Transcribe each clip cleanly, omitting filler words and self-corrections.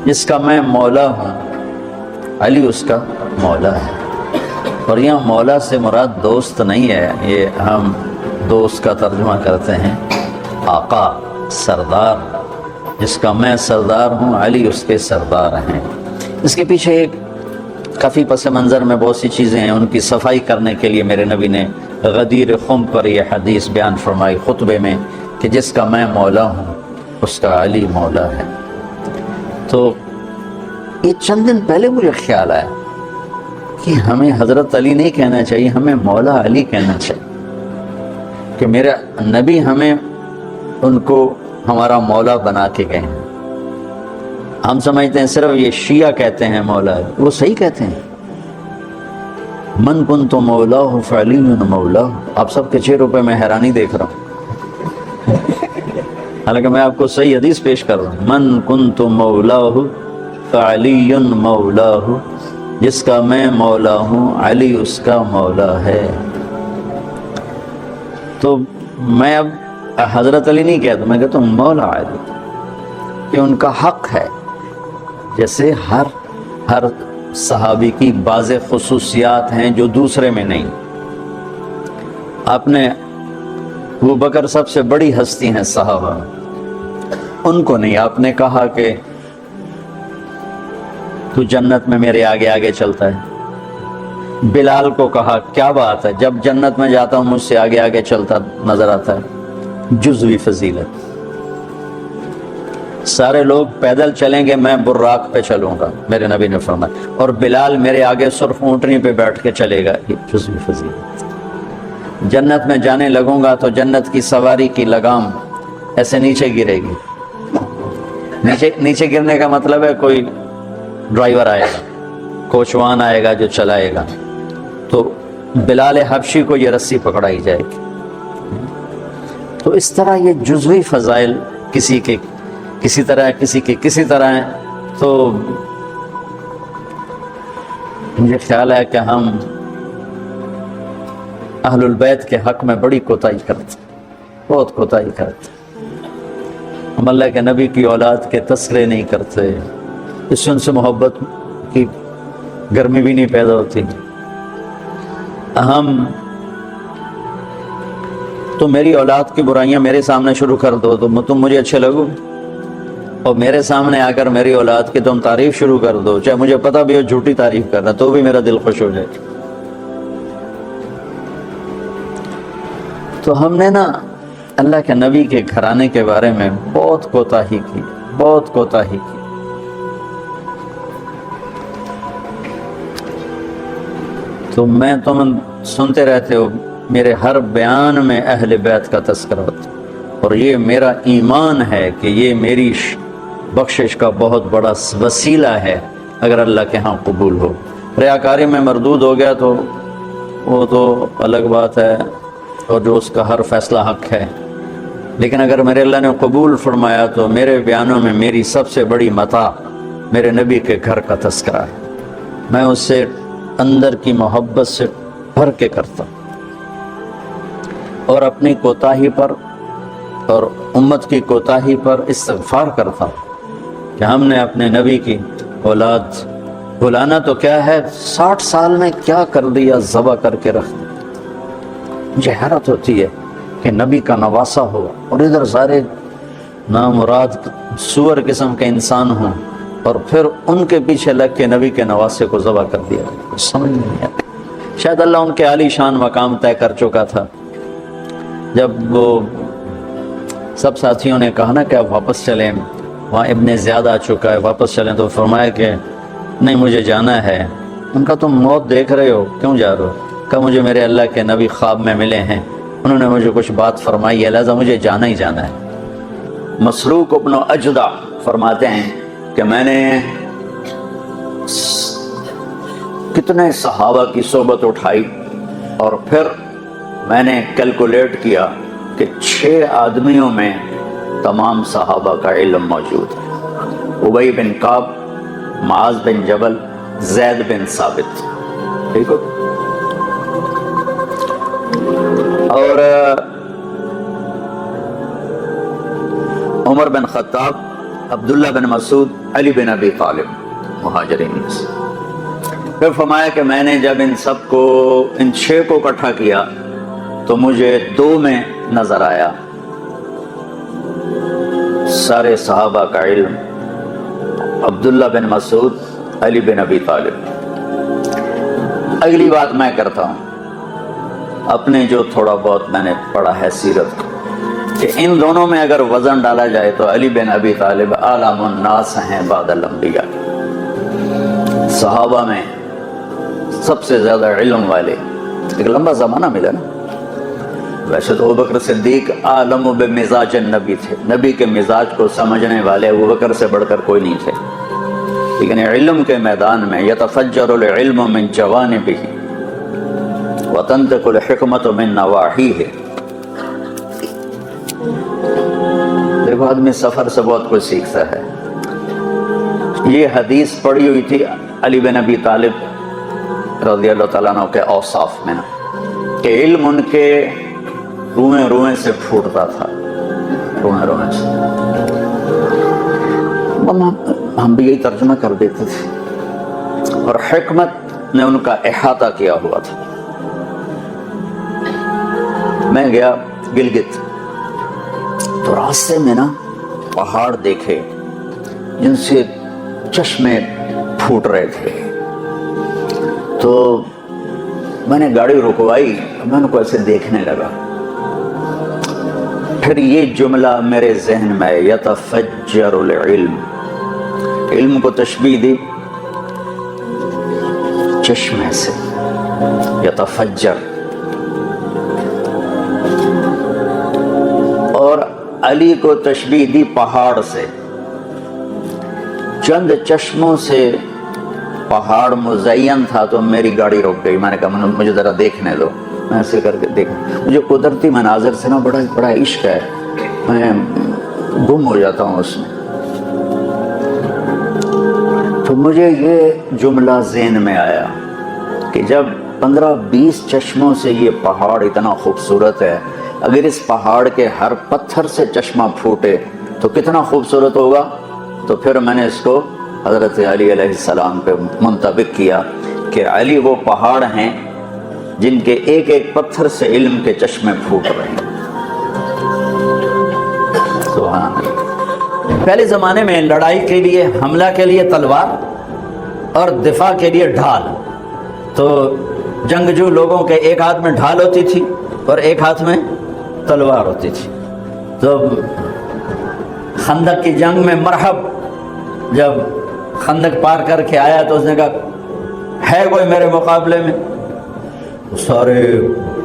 جس کا میں مولا ہوں، علی اس کا مولا ہے۔ اور یہاں مولا سے مراد دوست نہیں ہے، یہ ہم دوست کا ترجمہ کرتے ہیں آقا، سردار۔ جس کا میں سردار ہوں، علی اس کے سردار ہیں۔ اس کے پیچھے ایک کافی پس منظر میں بہت سی چیزیں ہیں، ان کی صفائی کرنے کے لیے میرے نبی نے غدیر خم پر یہ حدیث بیان فرمائی خطبے میں کہ جس کا میں مولا ہوں اس کا علی مولا ہے۔ تو یہ چند دن پہلے مجھے خیال آیا کہ ہمیں حضرت علی نہیں کہنا چاہیے، ہمیں مولا علی کہنا چاہیے، کہ میرا نبی ہمیں ان کو ہمارا مولا بنا کے گئے ہیں۔ ہم سمجھتے ہیں صرف یہ شیعہ کہتے ہیں مولا علی، وہ صحیح کہتے ہیں، من کنت مولاہ فعلی مولاہ۔ آپ سب کے 6 روپے میں حیرانی دیکھ رہا ہوں، حالانکہ میں آپ کو صحیح حدیث پیش کر رہا ہوں، من کنت مولاہ فعلی مولاہ، جس کا میں مولا ہوں علی اس کا مولا ہے۔ تو میں اب حضرت علی نہیں کہتا، میں کہتا ہوں مولا علی، کہ ان کا حق ہے۔ جیسے ہر صحابی کی بعض خصوصیات ہیں جو دوسرے میں نہیں۔ آپ نے ابو بکر سب سے بڑی ہستی ہیں صحابہ، ان کو نہیں آپ نے کہا کہ تو جنت میں میرے آگے آگے چلتا ہے۔ بلال کو کہا کیا بات ہے، جب جنت میں جاتا ہوں مجھ سے آگے آگے چلتا نظر آتا ہے، جزوی فضیلت۔ سارے لوگ پیدل چلیں گے، میں براق پہ چلوں گا، میرے نبی نے فرمایا، اور بلال میرے آگے سرخ اونٹنی پہ بیٹھ کے چلے گا، یہ جزوی فضیلت۔ جنت میں جانے لگوں گا تو جنت کی سواری کی لگام ایسے نیچے گرے گی۔ نیچے گرنے کا مطلب ہے کوئی ڈرائیور آئے گا، کوچوان آئے گا جو چلائے گا، تو بلال حبشی کو یہ رسی پکڑائی جائے گی۔ تو اس طرح یہ جزوی فضائل کسی کے کسی طرح، کسی کے کسی طرح ہیں۔ تو مجھے خیال ہے کہ ہم اہل البیت کے حق میں بڑی کوتاہی کرتے، بہت کوتاہی کرتے۔ ہم اللہ کے نبی کی اولاد کے تذکرے نہیں کرتے، اس سے ان سے محبت کی گرمی بھی نہیں پیدا ہوتی۔ تو میری اولاد کی برائیاں میرے سامنے شروع کر دو تو تم مجھے اچھے لگو، اور میرے سامنے آ کر میری اولاد کی تم تعریف شروع کر دو، چاہے مجھے پتہ بھی ہو جھوٹی تعریف کرنا، تو بھی میرا دل خوش ہو جائے۔ تو ہم نے نا اللہ کے نبی کے گھرانے کے بارے میں بہت کوتاہی کی، بہت کوتاہی کی۔ تو میں تم سنتے رہتے ہو، میرے ہر بیان میں اہل بیت کا تذکرہ ہوتا، اور یہ میرا ایمان ہے کہ یہ میری بخشش کا بہت بڑا وسیلہ ہے اگر اللہ کے ہاں قبول ہو۔ ریاکاری میں مردود ہو گیا تو وہ تو الگ بات ہے، اور جو اس کا ہر فیصلہ حق ہے، لیکن اگر میرے اللہ نے قبول فرمایا تو میرے بیانوں میں میری سب سے بڑی متاع میرے نبی کے گھر کا تذکرہ ہے۔ میں اس سے اندر کی محبت سے بھر کے کرتا ہوں، اور اپنی کوتاہی پر اور امت کی کوتاہی پر استغفار کرتا ہوں کہ ہم نے اپنے نبی کی اولاد بلانا تو کیا ہے، 60 سال میں کیا کر دیا، ذبح کر کے رکھ دیا۔ مجھے حیرت ہوتی ہے کہ نبی کا نواسہ ہو اور ادھر سارے نامراد سور قسم کے انسان ہوں، اور پھر ان کے پیچھے لگ کے نبی کے نواسے کو ذبح کر دیا۔ کچھ سمجھ نہیں آتا۔ شاید اللہ ان کے عالی شان مقام طے کر چکا تھا۔ جب وہ سب ساتھیوں نے کہا نا کہ آپ واپس چلیں، وہاں ابن زیاد آ چکا ہے، واپس چلیں، تو فرمایا کہ نہیں مجھے جانا ہے۔ ان کا تم موت دیکھ رہے ہو، کیوں جا رہے ہو؟ کہ مجھے میرے اللہ کے نبی خواب میں ملے ہیں، انہوں نے مجھے کچھ بات فرمائی ہے، لہذا مجھے جانا ہی جانا ہے۔ مسروق ابن اجدع فرماتے ہیں کہ میں نے کتنے صحابہ کی صحبت اٹھائی، اور پھر میں نے کیلکولیٹ کیا کہ 6 آدمیوں میں تمام صحابہ کا علم موجود ہے، ابی بن کعب، معاذ بن جبل، زید بن ثابت۔ ٹھیک ہو؟ اور عمر بن خطاب، عبداللہ بن مسعود، علی بن ابی طالب، مہاجرین میں سے۔ پھر فرمایا کہ میں نے جب ان سب کو، ان 6 کو اکٹھا کیا تو مجھے 2 میں نظر آیا، سارے صحابہ کا علم، عبداللہ بن مسعود، علی بن ابی طالب۔ اگلی بات میں کرتا ہوں، اپنے جو تھوڑا بہت میں نے پڑھا ہے سیرت کو، کہ ان دونوں میں اگر وزن ڈالا جائے تو علی بن ابی طالب اعلم الناس ہیں بعد الانبیاء، صحابہ میں سب سے زیادہ علم والے۔ ایک لمبا زمانہ ملا نا، ویسے تو ابوبکر صدیق عالم بمزاج النبی تھے، نبی کے مزاج کو سمجھنے والے ابوبکر سے بڑھ کر کوئی نہیں تھے، لیکن علم کے میدان میں یتفجر العلم من جوانبہ وتنطق الحکمت من نواحیہ۔ دیکھو آدمی سفر سے بہت کچھ سیکھتا ہے۔ یہ حدیث پڑھی ہوئی تھی علی بن ابی طالب رضی اللہ تعالیٰ عنہ کے اوصاف میں نا، کہ علم ان کے روئیں روئیں سے پھوٹتا تھا، روئیں روئیں سے۔ ہم بھی یہی ترجمہ کر دیتے تھے، اور حکمت نے ان کا احاطہ کیا ہوا تھا۔ میں گیا گلگت، تو راستے میں نا پہاڑ دیکھے جن سے چشمے پھوٹ رہے تھے، تو میں نے گاڑی رکوائی، میں ان کو ایسے دیکھنے لگا۔ پھر یہ جملہ میرے ذہن میں، یتفجر العلم، علم کو تشبیہ دی چشمے سے، یتفجر، اور علی کو تشبیہ دی پہاڑ سے۔ چند چشموں سے پہاڑ مزین تھا تو میری گاڑی رک گئی، میں نے کہا مجھے ذرا دیکھنے دو، میں ایسے کر کے دیکھا۔ مجھے قدرتی مناظر سے نا بڑا عشق ہے، میں گم ہو جاتا ہوں اس میں۔ تو مجھے یہ جملہ ذہن میں آیا کہ جب 15-20 چشموں سے یہ پہاڑ اتنا خوبصورت ہے، اگر اس پہاڑ کے ہر پتھر سے چشمہ پھوٹے تو کتنا خوبصورت ہوگا۔ تو پھر میں نے اس کو حضرت علی علیہ السلام پہ منطبق کیا کہ علی وہ پہاڑ ہیں جن کے ایک ایک پتھر سے علم کے چشمے پھوٹ رہے ہیں۔ سبحان اللہ۔ پہلے زمانے میں لڑائی کے لیے، حملہ کے لیے تلوار اور دفاع کے لیے ڈھال، تو جنگجو لوگوں کے ایک ہاتھ میں ڈھال ہوتی تھی اور ایک ہاتھ میں تلوار ہوتی تھی۔ تو خندق کی جنگ میں مرحب جب خندق پار کر کے آیا تو اس نے کہا ہے کوئی میرے مقابلے میں؟ سارے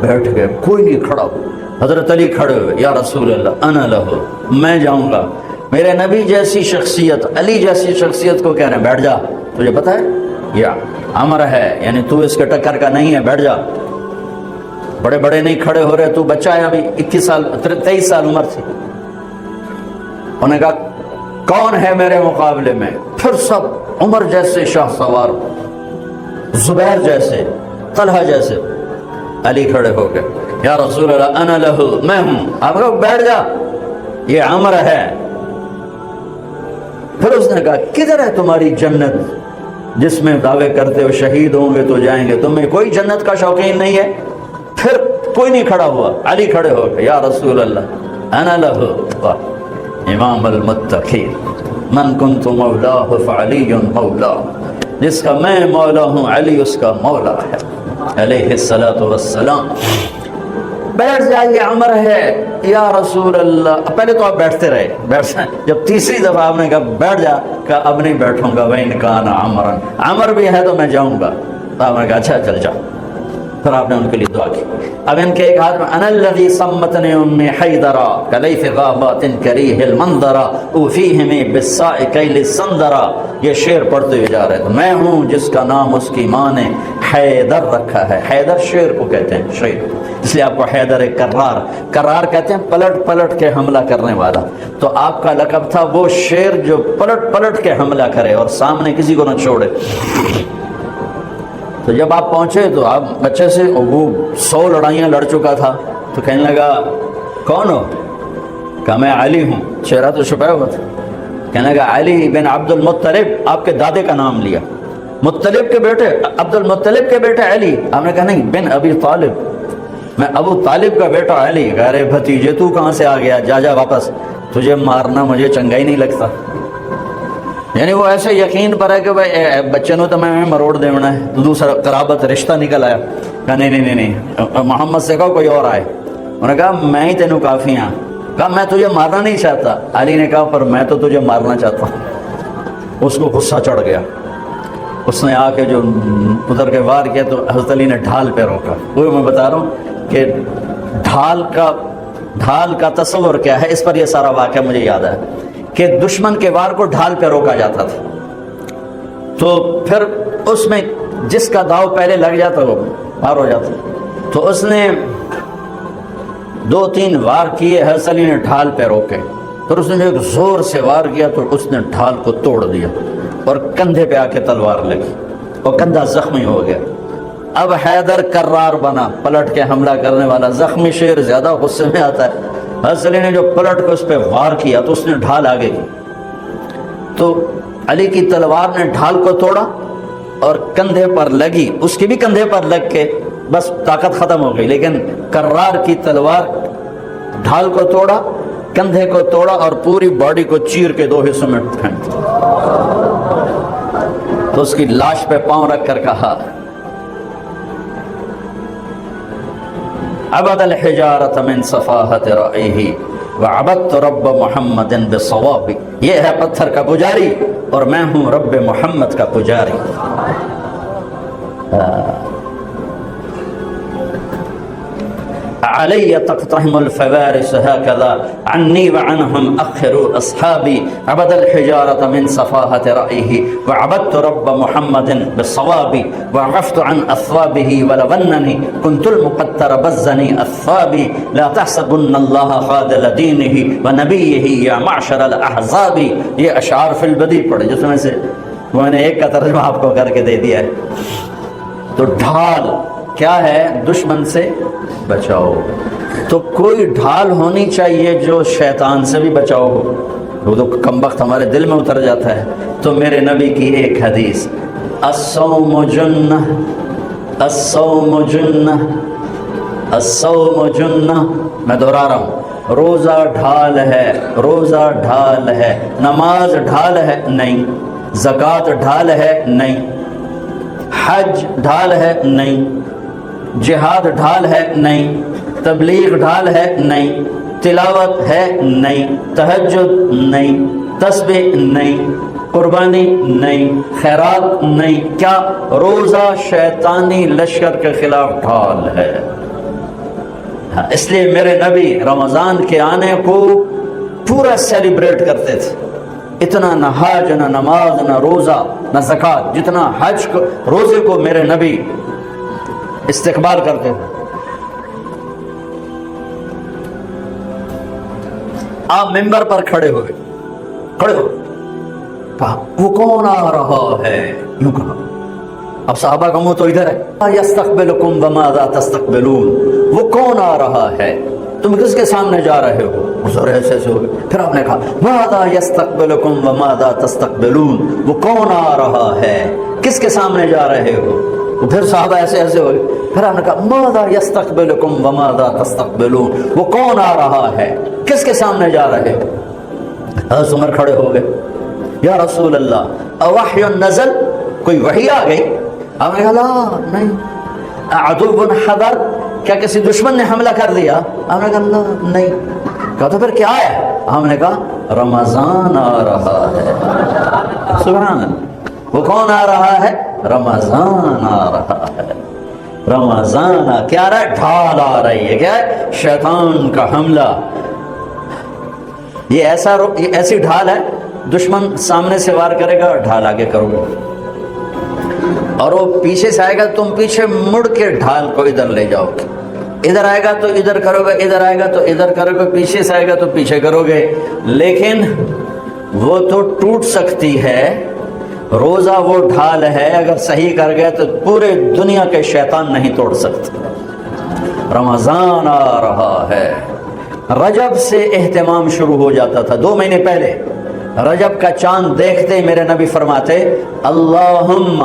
بیٹھ گئے، کوئی نہیں کھڑا ہو۔ حضرت علی کھڑے ہوئے، یا رسول اللہ انا لہو، میں جاؤں گا۔ میرے نبی جیسی شخصیت، علی جیسی شخصیت کو کہہ رہے ہیں بیٹھ جا، تجھے پتہ ہے یہ امر ہے، یعنی تو اس کے ٹکر کا نہیں ہے، بیٹھ جا، بڑے بڑے نہیں کھڑے ہو رہے، تو بچہ ہے ابھی 21 سال 23 سال عمر تھی۔ انہوں نے کہا کون ہے میرے مقابلے میں؟ پھر سب عمر جیسے شاہ سوار، زبیر جیسے، طلحہ جیسے۔ علی کھڑے ہو گئے، یا رسول اللہ انا لہو، میں ہوں۔ آپ کہو بیٹھ جا، یہ عمر ہے۔ پھر اس نے کہا کدھر ہے تمہاری جنت جس میں دعوے کرتے ہو شہید ہوں گے تو جائیں گے، تمہیں کوئی جنت کا شوقین نہیں ہے؟ پھر کوئی نہیں کھڑا ہوا، علی کھڑے ہو گئے، یا رسول اللہ انا لہو، امام المتقین، من کنت مولاہ فعلی مولا، جس کا میں مولا ہوں علی اس کا مولا ہے علیہ الصلاۃ والسلام۔ بیٹھ جائیے، عمر ہے یا رسول اللہ۔ پہلے تو آپ بیٹھتے رہے، جب تیسری دفعہ آپ نے کہا بیٹھ جا، کہا اب نہیں بیٹھوں گا، وَإِنْ كَانَ عَمْرًا، عمر بھی ہے تو میں جاؤں گا۔ تو آپ نے کہا اچھا چل جاؤ۔ پھر آپ نے ان کے لیے دعا کی۔ اب ان کے ایک ہاتھ میں انا الذی صمتنی امی حیدرا کلیث غابات کریہ المنظرا اوفیہمی بالساء کیل السندرا۔ یہ شعر پڑھتے ہوئے جا رہے تھے، میں ہوں جس کا نام اس کی ماں نے حیدر رکھا ہے۔ حیدر شعر کو کہتے ہیں، شعر، اس لیے آپ کو حیدر کرار، کرار کہتے ہیں پلٹ پلٹ کے حملہ کرنے والا۔ تو آپ کا لقب تھا وہ شعر جو پلٹ پلٹ کے حملہ کرے اور سامنے کسی کو نہ چھوڑے۔ تو جب آپ پہنچے تو آپ بچے سے، وہ 100 لڑائیاں لڑ چکا تھا، تو کہنے لگا کون ہو؟ کہا میں علی ہوں، چہرہ تو چھپایا ہوا تھا. کہنے لگا علی بن عبد المطلب، آپ کے دادے کا نام لیا، مطلب کے بیٹے، عبد المطلب کے بیٹے علی. آپ نے کہا نہیں، بن ابی طالب، میں ابو طالب کا بیٹا علی. کہہ رہے بھتیجے تو کہاں سے آ گیا، جا واپس، تجھے مارنا مجھے چنگا ہی نہیں لگتا. یعنی وہ ایسے یقین پر ہے کہ بھائی بچے نو تو میں مروڑ دینا ہے، تو دوسرا قرابت رشتہ نکل آیا. کہا نہیں، محمد سے کہو کوئی اور آئے. انہوں نے کہا میں ہی تینوں کافی ہاں. کہا میں تجھے مارنا نہیں چاہتا. علی نے کہا پر میں تو تجھے مارنا چاہتا ہوں. اس کو غصہ چڑھ گیا، اس نے آ کے جو ادھر کے وار کیا تو حضرت علی نے ڈھال پہ روکا. وہ میں بتا رہا ہوں کہ ڈھال کا تصور کیا ہے، اس پر یہ سارا واقعہ مجھے یاد ہے کہ دشمن کے وار کو ڈھال پہ روکا جاتا تھا. تو پھر اس میں جس کا داؤ پہلے لگ جاتا وہ پار ہو جاتا. تو اس نے 2-3 وار کیے، حضرت علی نے ڈھال پہ روکے. پھر اس نے ایک زور سے وار کیا تو اس نے ڈھال کو توڑ دیا اور کندھے پہ آ کے تلوار لگی اور کندھا زخمی ہو گیا. اب حیدر کرار بنا، پلٹ کے حملہ کرنے والا. زخمی شیر زیادہ غصے میں آتا ہے. حضرت علی نے جو پلٹ کے اس پہ وار کیا تو اس نے ڈھال آگے کی، تو علی کی تلوار نے ڈھال کو توڑا اور کندھے پر لگی، اس کی بھی کندھے پر لگ کے بس طاقت ختم ہو گئی. لیکن کرار کی تلوار ڈھال کو توڑا، کندھے کو توڑا اور پوری باڈی کو چیر کے 2 حصوں میں پھینک دیا. تو اس کی لاش پہ پاؤں رکھ کر کہا عبد الحجارۃ من صفاحت رأیہ وعبدت رب محمد بصواب. یہ ہے پتھر کا پجاری اور میں ہوں رب محمد کا پجاری. علی تقتحم الفوارس هكذا عني وعنهم أخروا أصحابي عبد الحجارة من صفاحة رأيه وعبدت رب محمد بالصواب وعفت عن أثوابه ولو أنني كنت المقتر بزني أثوابي لا تحسبن الله خاذل دينه ونبيه يا معشر الأحزاب. یہ اشعار فی البدیع پڑھے جس میں سے میں نے ایک کا ترجمہ آپ کو کر کے دے دیا ہے. تو ڈھال کیا ہے؟ دشمن سے بچاؤ. تو کوئی ڈھال ہونی چاہیے جو شیطان سے بھی بچاؤ ہو. وہ تو کم وقت ہمارے دل میں اتر جاتا ہے. تو میرے نبی کی ایک حدیث، الصوم جنہ، الصوم جنہ، الصوم جنہ. میں دہرا رہا ہوں، روزہ ڈھال ہے، روزہ ڈھال ہے. نماز ڈھال ہے؟ نہیں. زکوٰۃ ڈھال ہے؟ نہیں. حج ڈھال ہے؟ نہیں. جہاد ڈھال ہے؟ نہیں. تبلیغ ڈھال ہے؟ نہیں. تلاوت ہے؟ نہیں. تہجد نہیں. تسبیح نہیں. قربانی نہیں. خیرات نہیں. کیا؟ روزہ شیطانی لشکر کے خلاف ڈھال ہے. اس لیے میرے نبی رمضان کے آنے کو پورا سیلیبریٹ کرتے تھے. اتنا نہ حج، نہ نماز، نہ روزہ، نہ زکوٰۃ، جتنا حج کو، روزے کو میرے نبی استقبال کرتے تھے. آپ ممبر پر کھڑے ہوئے، وہ کون آ رہا ہے؟ یوں کہا. اب صحابہ کا منہ تو ادھر ہے. یستقبلکم وماذا تستقبلون. وہ کون آ رہا ہے؟ تم کس کے سامنے جا رہے ہو؟ ایسے ہو گئے. پھر آپ نے کہا ماذا یستقبلکم وماذا تستقبلون. وہ کون آ رہا ہے؟ کس کے سامنے جا رہے ہو؟ پھر صحابہ ایسے ہو گئے. پھر آپ نے کہا ماذا یستقبلکم وماذا تستقبلون. وہ کون آ رہا ہے؟ کس کے سامنے جا رہے ہو؟ حضرت عمر کھڑے ہو گئے. یا رسول اللہ اوحی نزل، کوئی وحی آ گئی؟ آپ نے کہا لا نہیں. عدو حضر، کیا کسی دشمن نے حملہ کر دیا؟ آپ نے کہا لا نہیں. کہا تو پھر کیا ہے؟ ہم نے کہا رمضان آ رہا ہے. سبحان اللہ. وہ کون آ رہا ہے؟ رمضان آ رہا ہے. رمضان کیا رہا ہے؟ ڈھال آ رہی ہے. کیا ہے؟ شیطان کا حملہ. یہ ایسی ڈھال ہے، دشمن سامنے سے وار کرے گا، ڈھال آگے کرو گے، اور وہ پیچھے سے آئے گا، تم پیچھے مڑ کے ڈھال کو ادھر لے جاؤ گے. ادھر آئے گا تو ادھر کرو گے، ادھر آئے گا تو ادھر کرو گے، پیچھے سے آئے گا تو پیچھے کرو گے. لیکن وہ تو ٹوٹ سکتی ہے. روزہ وہ ڈھال ہے، اگر صحیح کر گئے تو پورے دنیا کے شیطان نہیں توڑ سکتے. رمضان آ رہا ہے. رجب سے اہتمام شروع ہو جاتا تھا. 2 مہینے پہلے رجب کا چاند دیکھتے ہی میرے نبی فرماتے اللہم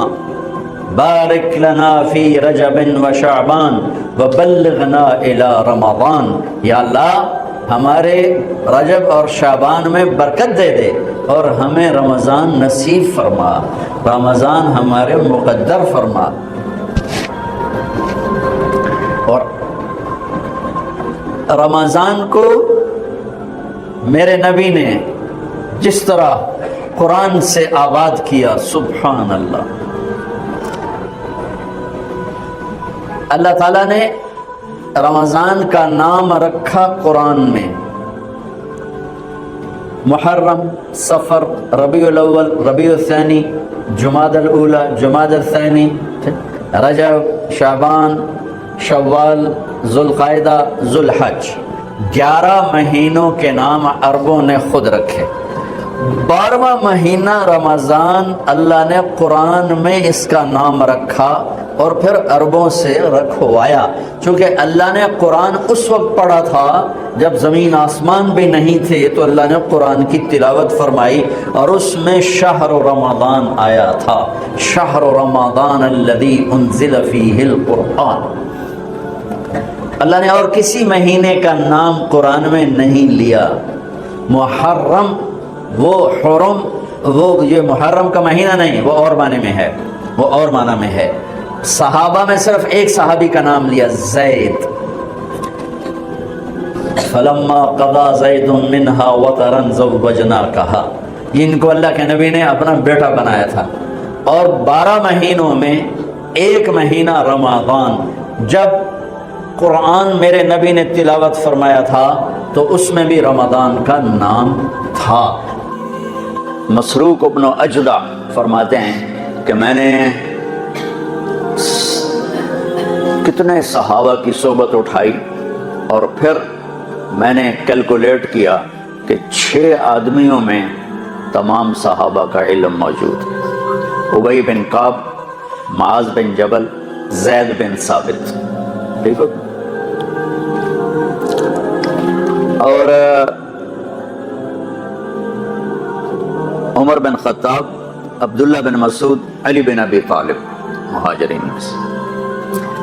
بارک لنا فی رجب و شعبان وبلغنا الی رمضان. یا اللہ ہمارے رجب اور شعبان میں برکت دے دے اور ہمیں رمضان نصیب فرما، رمضان ہمارے مقدر فرما. اور رمضان کو میرے نبی نے جس طرح قرآن سے آباد کیا، سبحان اللہ. اللہ تعالیٰ نے رمضان کا نام رکھا قرآن میں. محرم، صفر، ربیع الاول، ربیع الثانی، جمادی الاولی، جمادی الثانی، رجب، شعبان، شوال، ذوالقعدہ، ذوالحج. 11 مہینوں کے نام عربوں نے خود رکھے. 12واں مہینہ رمضان اللہ نے قرآن میں اس کا نام رکھا اور پھر عربوں سے رکھوایا. چونکہ اللہ نے قرآن اس وقت پڑھا تھا جب زمین آسمان بھی نہیں تھے، تو اللہ نے قرآن کی تلاوت فرمائی اور اس میں شہر رمضان آیا تھا. شہر رمضان الذی انزل فیہ القرآن. اللہ نے اور کسی مہینے کا نام قرآن میں نہیں لیا. محرم، وہ حرم، وہ یہ محرم کا مہینہ نہیں، وہ اور معنی میں ہے، وہ اور معنی میں ہے. صحابہ میں صرف ایک صحابی کا نام لیا، زید. فلما قضا زید منہا وطرا زوجناکہا. ان کو اللہ کے نبی نے اپنا بیٹا بنایا تھا. اور 12 مہینوں میں ایک مہینہ رمضان جب قرآن میرے نبی نے تلاوت فرمایا تھا تو اس میں بھی رمضان کا نام تھا. مسروق ابن اجدع فرماتے ہیں کہ میں نے کتنے صحابہ کی صحبت اٹھائی اور پھر میں نے کیلکولیٹ کیا کہ 6 آدمیوں میں تمام صحابہ کا علم موجود ہے. ابی بن کعب، معاذ بن جبل، زید بن ثابت. ٹھیک ہے. اور عمر بن خطاب، عبداللہ بن مسعود، علی بن ابی طالب، مہاجرین میں سے.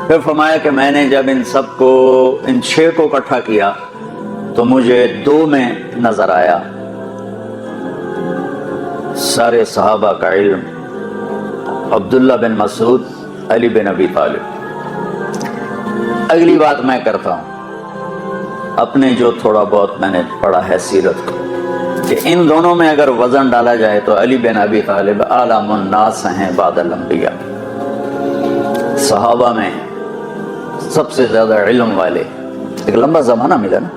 پھر فرمایا کہ میں نے جب ان سب کو، ان 6 کو اکٹھا کیا تو مجھے 2 میں نظر آیا سارے صحابہ کا علم، عبداللہ بن مسعود، علی بن ابی طالب. اگلی بات میں کرتا ہوں، اپنے جو تھوڑا بہت میں نے پڑھا ہے سیرت کو، کہ ان دونوں میں اگر وزن ڈالا جائے تو علی بن ابی طالب اعلم الناس ہیں بعد الانبیاء. صحابہ میں سب سے زیادہ علم والے. ایک لمبا زمانہ ملا نا.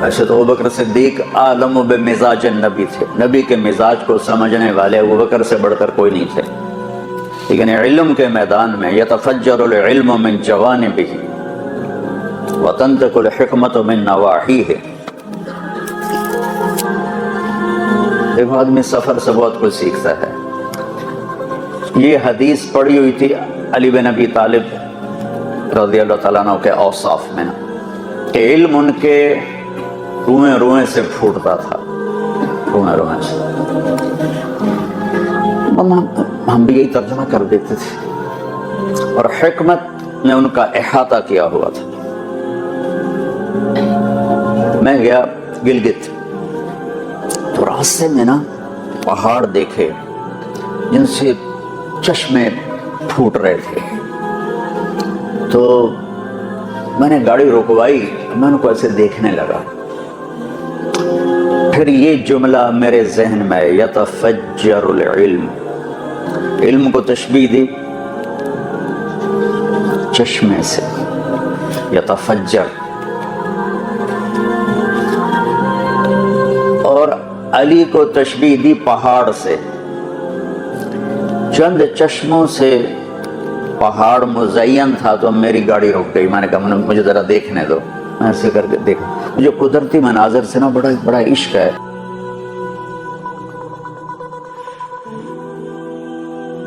ویسے تو ابوبکر صدیق عالم بمزاج النبی تھے، نبی کے مزاج کو سمجھنے والے ابوبکر سے بڑھ کر کوئی نہیں تھے. لیکن علم کے میدان میں یتفجر العلم من جوانبہ وتنطق الحکمت من نواحیہ. ایک آدمی سفر سے بہت کچھ سیکھتا ہے. یہ حدیث پڑھی ہوئی تھی علی بن ابی طالب رضی اللہ تعالیٰ عنہ کے اوصاف میں، کہ علم ان کے روئیں روئیں سے پھوٹتا تھا، روئیں روئیں سے. ہم بھی یہی ترجمہ کر دیتے تھے. اور حکمت نے ان کا احاطہ کیا ہوا تھا. میں گیا گلگت تو راستے میں نا پہاڑ دیکھے جن سے چشمے پھوٹ رہے تھے. تو میں نے گاڑی روکوائی، میں ان کو ایسے دیکھنے لگا. پھر یہ جملہ میرے ذہن میں، یتفجر العلم، علم کو تشبیہ دی چشمے سے، یتفجر. اور علی کو تشبیہ دی پہاڑ سے. چند چشموں سے پہاڑ مزین تھا تو میری گاڑی رک گئی. میں نے کہا مجھے ذرا دیکھنے دو. میں ایسے کر کے دیکھا، مجھے قدرتی مناظر سے نا بڑا عشق ہے.